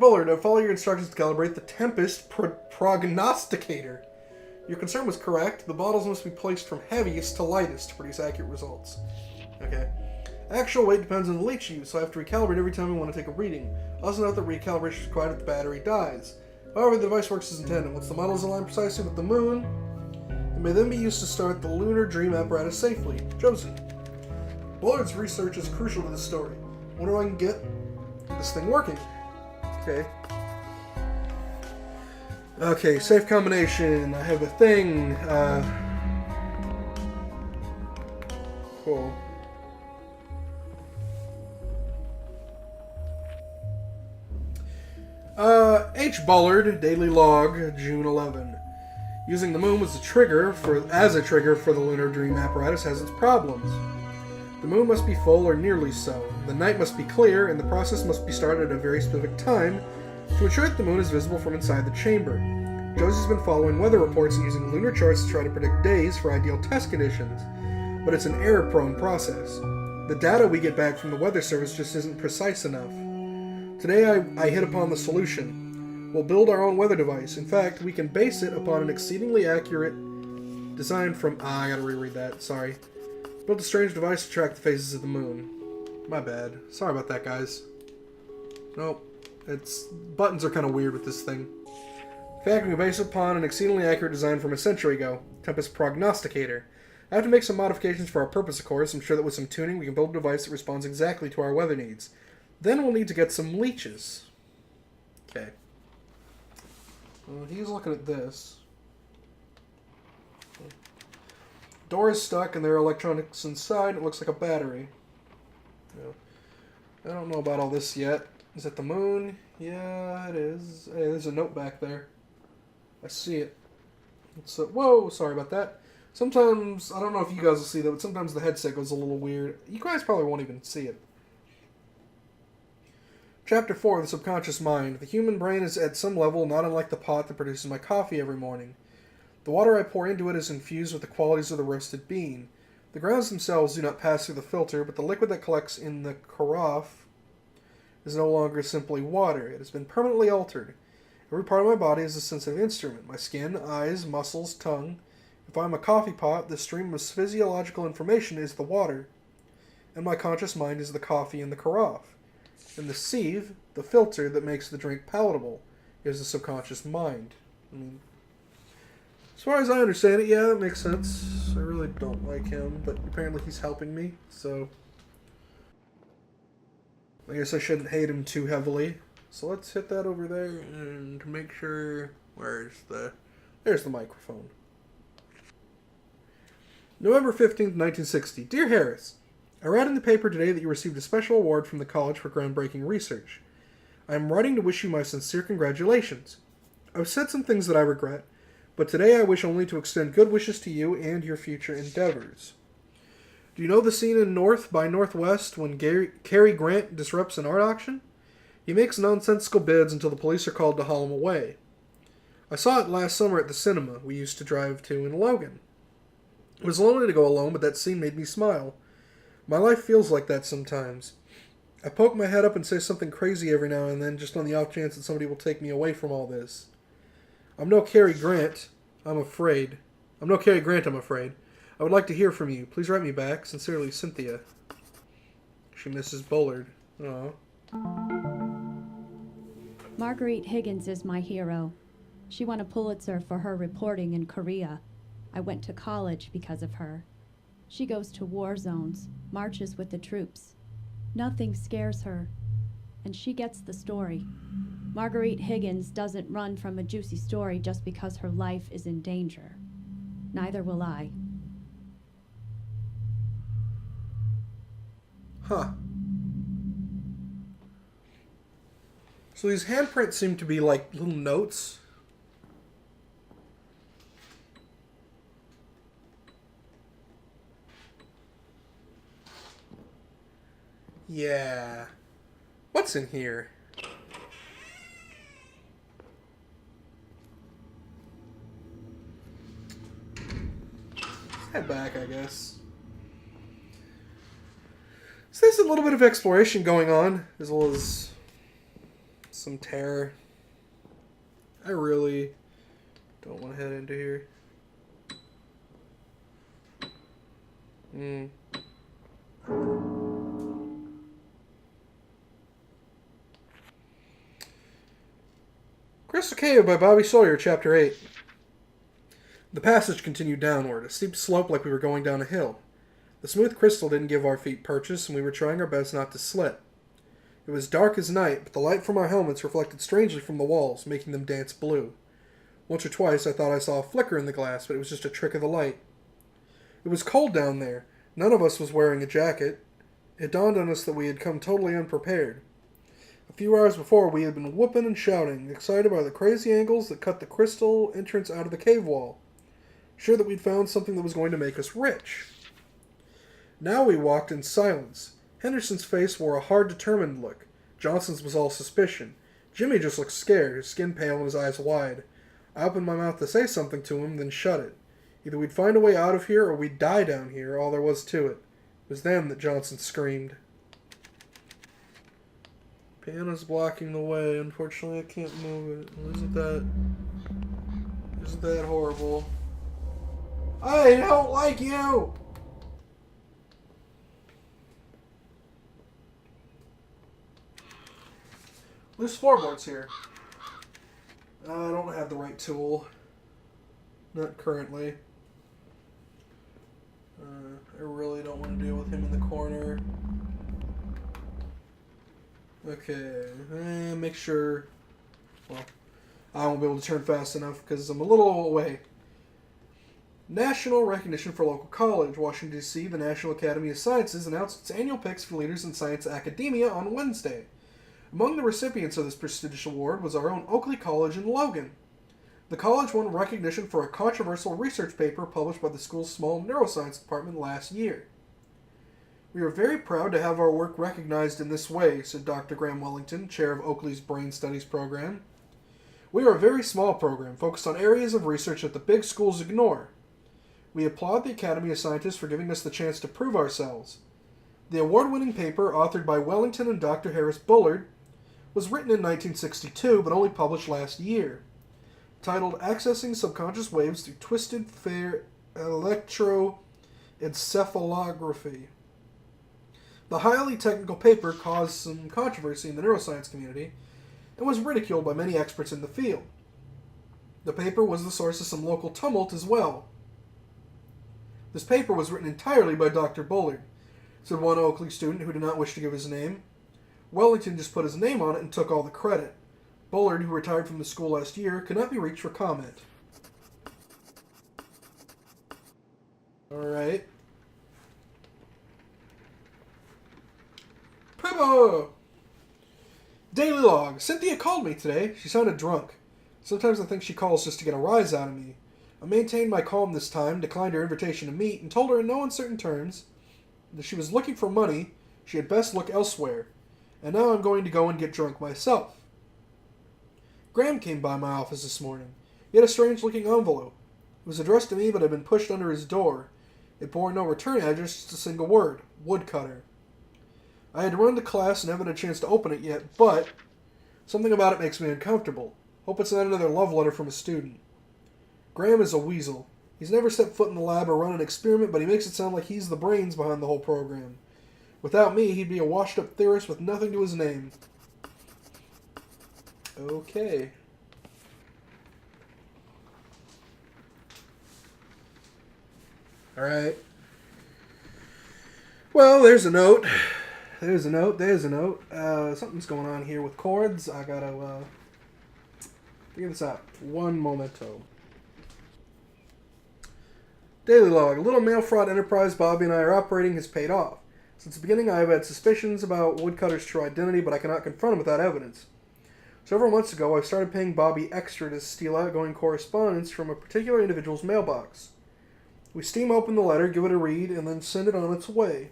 Bullard, I follow your instructions to calibrate the Tempest Prognosticator. Your concern was correct. The bottles must be placed from heaviest to lightest to produce accurate results. Okay. Actual weight depends on the leech used, so I have to recalibrate every time I want to take a reading. Also note that recalibration is required if the battery dies. However, the device works as intended. Once the model is aligned precisely with the moon, it may then be used to start the lunar dream apparatus safely. Josie. Bullard's research is crucial to this story. I wonder if I can get this thing working. Okay. Okay, safe combination. I have a thing. Cool. H. Bullard, Daily Log, June 11. Using the moon as a trigger for the lunar dream apparatus has its problems. The moon must be full or nearly so. The night must be clear, and the process must be started at a very specific time to ensure that the moon is visible from inside the chamber. Josie's been following weather reports and using lunar charts to try to predict days for ideal test conditions, but it's an error-prone process. The data we get back from the weather service just isn't precise enough. Today I hit upon the solution. We'll build our own weather device. In fact, we can base it upon an exceedingly accurate design from... I gotta reread that, sorry. Built a strange device to track the phases of the moon. My bad. Sorry about that, guys. Nope. Buttons are kind of weird with this thing. In fact, we can base it upon an exceedingly accurate design from a century ago. Tempest Prognosticator. I have to make some modifications for our purpose, of course. I'm sure that with some tuning, we can build a device that responds exactly to our weather needs. Then we'll need to get some leeches. Okay. Well, he's looking at this. Door is stuck and there are electronics inside. It looks like a battery. I don't know about all this yet. Is it the moon? Yeah, it is. Hey, there's a note back there. I see it. Whoa, sorry about that. Sometimes, I don't know if you guys will see that, but sometimes the headset goes a little weird. You guys probably won't even see it. Chapter 4, The Subconscious Mind. The human brain is at some level not unlike the pot that produces my coffee every morning. The water I pour into it is infused with the qualities of the roasted bean. The grounds themselves do not pass through the filter, but the liquid that collects in the carafe is no longer simply water. It has been permanently altered. Every part of my body is a sensitive instrument. My skin, eyes, muscles, tongue. If I am a coffee pot, the stream of physiological information is the water, and my conscious mind is the coffee in the carafe. And the sieve, the filter that makes the drink palatable, is the subconscious mind. I mean, as far as I understand it, yeah, that makes sense. I really don't like him, but apparently he's helping me, so I guess I shouldn't hate him too heavily. So let's hit that over there and make sure... There's the microphone. November 15th, 1960. Dear Harris, I read in the paper today that you received a special award from the college for groundbreaking research. I am writing to wish you my sincere congratulations. I've said some things that I regret, but today I wish only to extend good wishes to you and your future endeavors. Do you know the scene in North by Northwest when Cary Grant disrupts an art auction? He makes nonsensical bids until the police are called to haul him away. I saw it last summer at the cinema we used to drive to in Logan. It was lonely to go alone, but that scene made me smile. My life feels like that sometimes. I poke my head up and say something crazy every now and then, just on the off chance that somebody will take me away from all this. I'm no Cary Grant, I'm afraid. I would like to hear from you. Please write me back. Sincerely, Cynthia. She misses Bullard. Aww. Marguerite Higgins is my hero. She won a Pulitzer for her reporting in Korea. I went to college because of her. She goes to war zones, marches with the troops. Nothing scares her, and she gets the story. Marguerite Higgins doesn't run from a juicy story just because her life is in danger. Neither will I. Huh. So these handprints seem to be like little notes. Yeah. What's in here? Head back, I guess. So there's a little bit of exploration going on, as well as Some terror. I really don't want to head into here. Crystal Cave by Bobby Sawyer, Chapter 8. The passage continued downward, a steep slope like we were going down a hill. The smooth crystal didn't give our feet purchase, and we were trying our best not to slip. It was dark as night, but the light from our helmets reflected strangely from the walls, making them dance blue. Once or twice I thought I saw a flicker in the glass, but it was just a trick of the light. It was cold down there. None of us was wearing a jacket. It dawned on us that we had come totally unprepared. A few hours before, we had been whooping and shouting, excited by the crazy angles that cut the crystal entrance out of the cave wall, sure that we'd found something that was going to make us rich. Now we walked in silence. Henderson's face wore a hard, determined look. Johnson's was all suspicion. Jimmy just looked scared, his skin pale and his eyes wide. I opened my mouth to say something to him, then shut it. Either we'd find a way out of here, or we'd die down here, all there was to it. It was then that Johnson screamed. Piano's blocking the way. Unfortunately, I can't move it. Isn't that horrible? I don't like you! Loose floorboards here. I don't have the right tool. Not currently. I really don't want to deal with him in the corner. Okay, make sure... Well, I won't be able to turn fast enough because I'm a little away. National recognition for local college. Washington, D.C., the National Academy of Sciences announced its annual picks for leaders in science academia on Wednesday. Among the recipients of this prestigious award was our own Oakley College in Logan. The college won recognition for a controversial research paper published by the school's small neuroscience department last year. We are very proud to have our work recognized in this way, said Dr. Graham Wellington, chair of Oakley's Brain Studies program. We are a very small program, focused on areas of research that the big schools ignore. We applaud the Academy of Scientists for giving us the chance to prove ourselves. The award-winning paper, authored by Wellington and Dr. Harris Bullard, was written in 1962, but only published last year. Titled Accessing Subconscious Waves Through Twisted Fair Electroencephalography. The highly technical paper caused some controversy in the neuroscience community and was ridiculed by many experts in the field. The paper was the source of some local tumult as well. This paper was written entirely by Dr. Bullard, said one Oakley student who did not wish to give his name. Wellington just put his name on it and took all the credit. Bullard, who retired from the school last year, could not be reached for comment. Alright. Pippa! Daily log. Cynthia called me today. She sounded drunk. Sometimes I think she calls just to get a rise out of me. I maintained my calm this time, declined her invitation to meet, and told her in no uncertain terms that if she was looking for money, she had best look elsewhere. And now I'm going to go and get drunk myself. Graham came by my office this morning. He had a strange-looking envelope. It was addressed to me, but had been pushed under his door. It bore no return address, just a single word, woodcutter. I had to run to class and haven't had a chance to open it yet, but something about it makes me uncomfortable. Hope it's not another love letter from a student. Graham is a weasel. He's never set foot in the lab or run an experiment, but he makes it sound like he's the brains behind the whole program. Without me, he'd be a washed-up theorist with nothing to his name. Okay. Alright. Well, there's a note. There's a note. Something's going on here with chords. I gotta, figure this out. One momento. Daily log. A little mail fraud enterprise Bobby and I are operating has paid off. Since the beginning, I have had suspicions about Woodcutter's true identity, but I cannot confront him without evidence. Several months ago, I started paying Bobby extra to steal outgoing correspondence from a particular individual's mailbox. We steam open the letter, give it a read, and then send it on its way.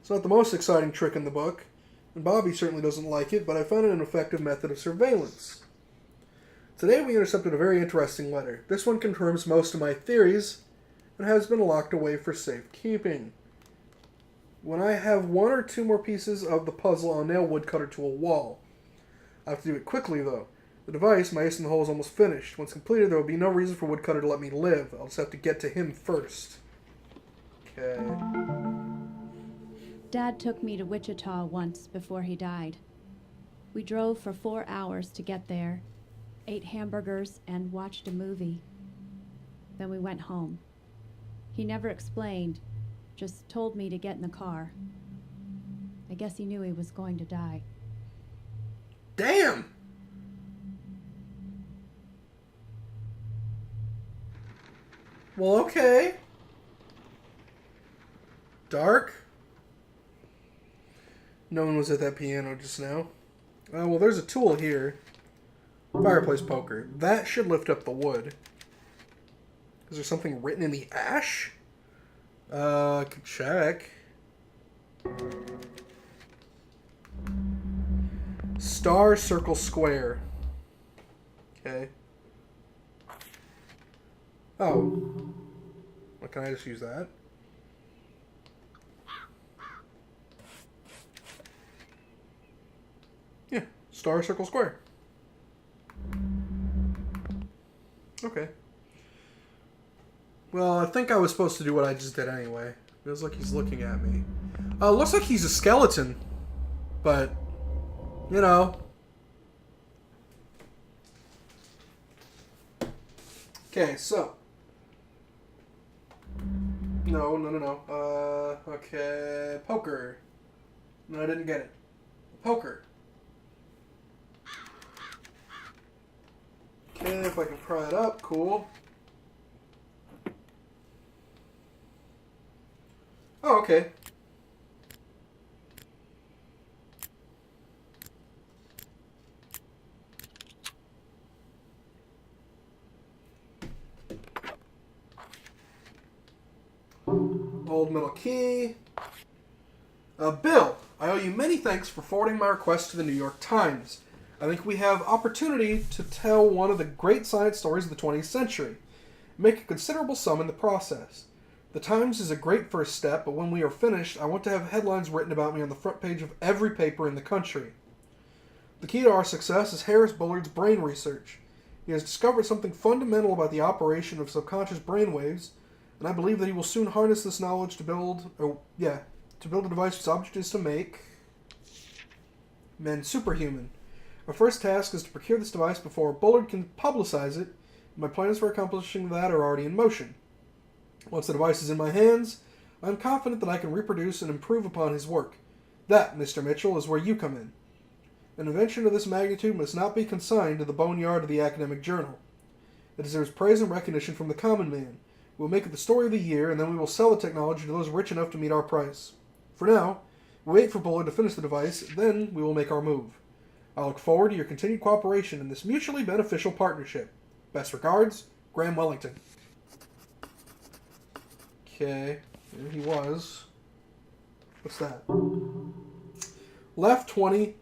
It's not the most exciting trick in the book, and Bobby certainly doesn't like it, but I found it an effective method of surveillance. Today we intercepted a very interesting letter. This one confirms most of my theories, and has been locked away for safekeeping. When I have one or two more pieces of the puzzle, I'll nail Woodcutter to a wall. I have to do it quickly, though. The device, my ace in the hole, is almost finished. Once completed, there will be no reason for Woodcutter to let me live. I'll just have to get to him first. Okay. Dad took me to Wichita once before he died. We drove for 4 hours to get there, ate hamburgers, and watched a movie. Then we went home. He never explained, just told me to get in the car. I guess he knew he was going to die. Damn! Well, okay. Dark? No one was at that piano just now. Well, there's a tool here. Fireplace poker. That should lift up the wood. Is there something written in the ash? I could check. Star, circle, square. Okay. Oh. Well, can I just use that? Yeah. Star, circle, square. Okay. Well, I think I was supposed to do what I just did anyway. Feels like he's looking at me. Looks like he's a skeleton. But, you know. Okay, so. No. Okay. Poker. No, I didn't get it. Poker. Okay, if I can pry it up, cool. Oh, okay. Old metal key. Bill, I owe you many thanks for forwarding my request to the New York Times. I think we have opportunity to tell one of the great science stories of the 20th century. Make a considerable sum in the process. The Times is a great first step, but when we are finished, I want to have headlines written about me on the front page of every paper in the country. The key to our success is Harris Bullard's brain research. He has discovered something fundamental about the operation of subconscious brainwaves, and I believe that he will soon harness this knowledge to build a device whose object is to make men superhuman. Our first task is to procure this device before Bullard can publicize it. My plans for accomplishing that are already in motion. Once the device is in my hands, I am confident that I can reproduce and improve upon his work. That, Mr. Mitchell, is where you come in. An invention of this magnitude must not be consigned to the boneyard of the academic journal. It deserves praise and recognition from the common man. We'll make it the story of the year, and then we will sell the technology to those rich enough to meet our price. For now, we wait for Bullard to finish the device, then we will make our move. I look forward to your continued cooperation in this mutually beneficial partnership. Best regards, Graham Wellington. Okay, there he was. What's that? Left 20,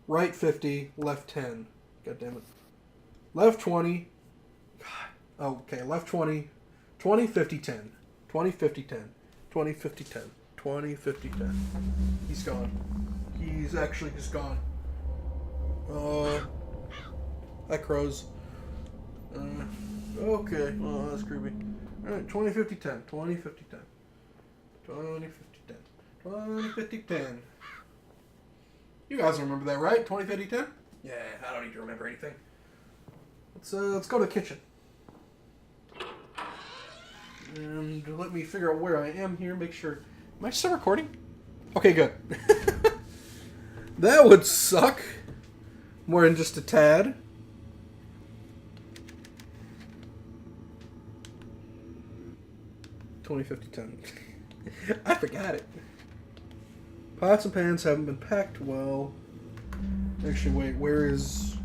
right 50, left 10. God damn it. Left 20. Oh, okay, left 20. 20, 50, 10. 20, 50, 10. 20, 50, 10. 20, 50, 10. He's gone. He's actually just gone. That crow's. Okay, well, that's creepy. Alright, 20, 50, 10. 20, 50, 10. 20, 50, 10. 20, 50, 10. You guys remember that, right? 20, 50, 10? Yeah, I don't need to remember anything. Let's go to the kitchen. And let me figure out where I am here, make sure. Am I still recording? Okay, good. That would suck. More than just a tad. $20, $50, $10. I forgot it. Pots and pans haven't been packed well. Actually, wait, where is...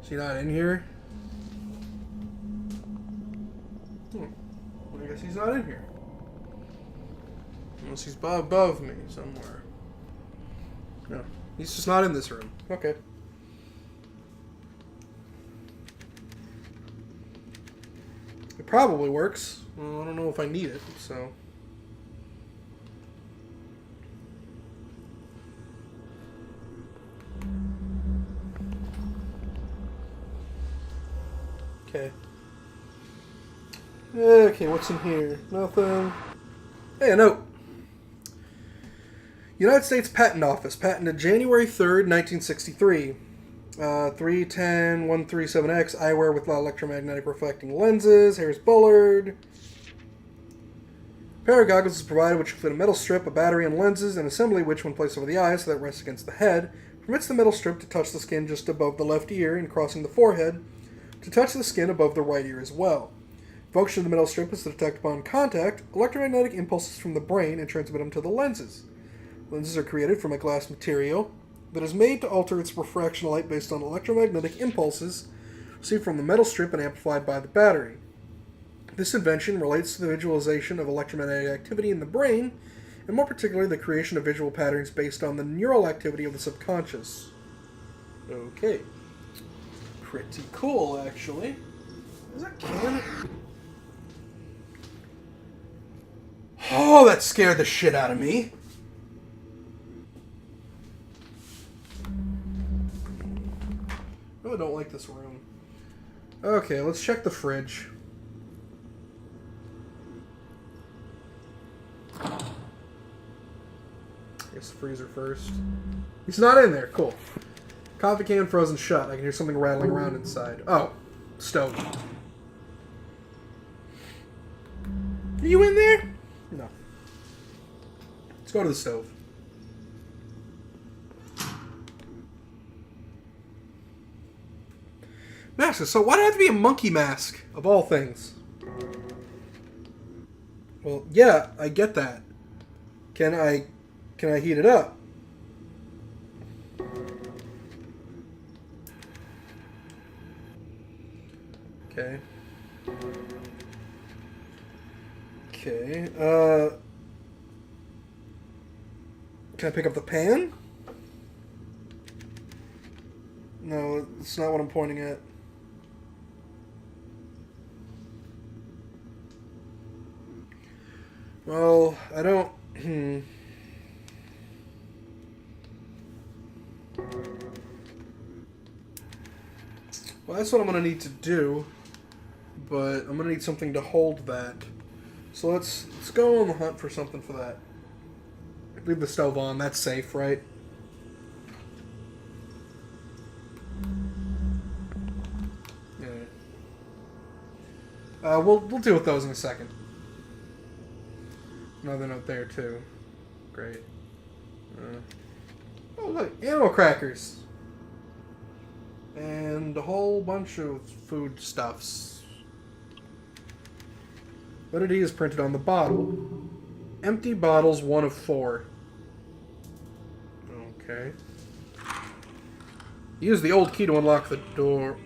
Is he not in here? Well, I guess he's not in here. Unless he's above me somewhere. No, he's just not in this room. Okay. It probably works. Well, I don't know if I need it, so... Okay. Okay, what's in here? Nothing. Hey, a note. United States Patent Office, patented January 3rd, 1963. 310137X, eyewear with electromagnetic reflecting lenses. Harris Bullard. A pair of goggles is provided which include a metal strip, a battery, and lenses, an assembly which, when placed over the eyes so that it rests against the head, permits the metal strip to touch the skin just above the left ear and crossing the forehead to touch the skin above the right ear as well. The function of the metal strip is to detect upon contact electromagnetic impulses from the brain and transmit them to the lenses. Lenses are created from a glass material that is made to alter its refraction of light based on electromagnetic impulses received from the metal strip and amplified by the battery. This invention relates to the visualization of electromagnetic activity in the brain, and more particularly the creation of visual patterns based on the neural activity of the subconscious. Okay. Pretty cool, actually. Is that can? Oh, that scared the shit out of me. I really don't like this room. Okay, let's check the fridge. I guess the freezer first. He's not in there. Cool. Coffee can frozen shut. I can hear something rattling around inside. Oh, stove. Are you in there? No. Let's go to the stove. Mask. So why did it have to be a monkey mask, of all things? Well, yeah, I get that. Can I heat it up? Okay. Okay. Can I pick up the pan? No, it's not what I'm pointing at. Well, I don't... Well, that's what I'm going to need to do. But I'm going to need something to hold that. So let's go on the hunt for something for that. Leave the stove on. That's safe, right? Yeah. We'll deal with those in a second. Another note there, too. Great. Oh, look. Animal crackers. And a whole bunch of food stuffs. Validity is printed on the bottle. Empty bottles, 1 of 4. Okay. Use the old key to unlock the door.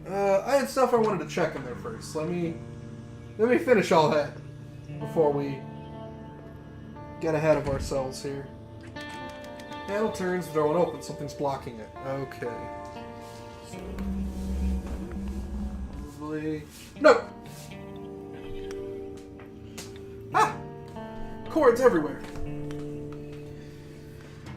I had stuff I wanted to check in there first. Let me finish all that before we get ahead of ourselves here. Handle turns, the door won't open. Something's blocking it. Okay. So, probably... No! Ah! Cords everywhere.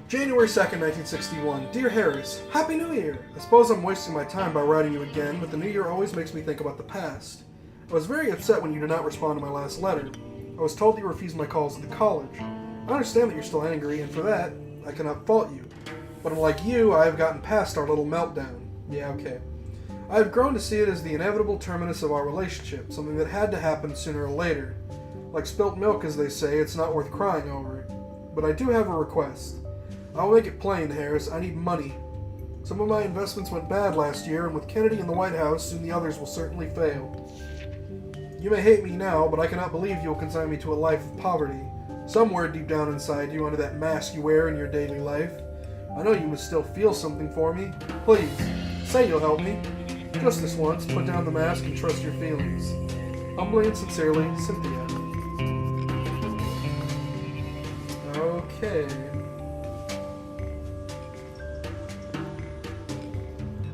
January 2nd, 1961. Dear Harris, Happy New Year! I suppose I'm wasting my time by writing you again, but the new year always makes me think about the past. I was very upset when you did not respond to my last letter. I was told you refused my calls at the college. I understand that you're still angry, and for that, I cannot fault you. But unlike you, I have gotten past our little meltdown. Yeah, okay. I have grown to see it as the inevitable terminus of our relationship, something that had to happen sooner or later. Like spilt milk, as they say, it's not worth crying over it. But I do have a request. I'll make it plain, Harris. I need money. Some of my investments went bad last year, and with Kennedy in the White House, soon the others will certainly fail. You may hate me now, but I cannot believe you will consign me to a life of poverty. Somewhere deep down inside you, under that mask you wear in your daily life, I know you must still feel something for me. Please, say you'll help me. Just this once, put down the mask and trust your feelings. Humbly and sincerely, Cynthia. Okay.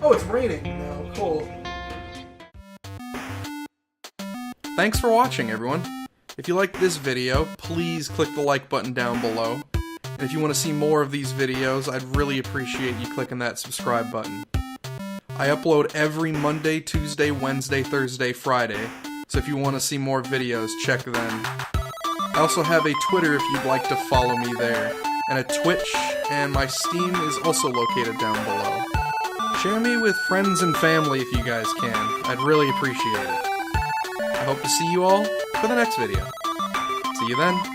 Oh, it's raining now. Cool. Thanks for watching, everyone. If you liked this video, please click the like button down below. And if you want to see more of these videos, I'd really appreciate you clicking that subscribe button. I upload every Monday, Tuesday, Wednesday, Thursday, Friday, so if you want to see more videos, check then. I also have a Twitter if you'd like to follow me there, and a Twitch, and my Steam is also located down below. Share me with friends and family if you guys can. I'd really appreciate it. I hope to see you all for the next video. See you then.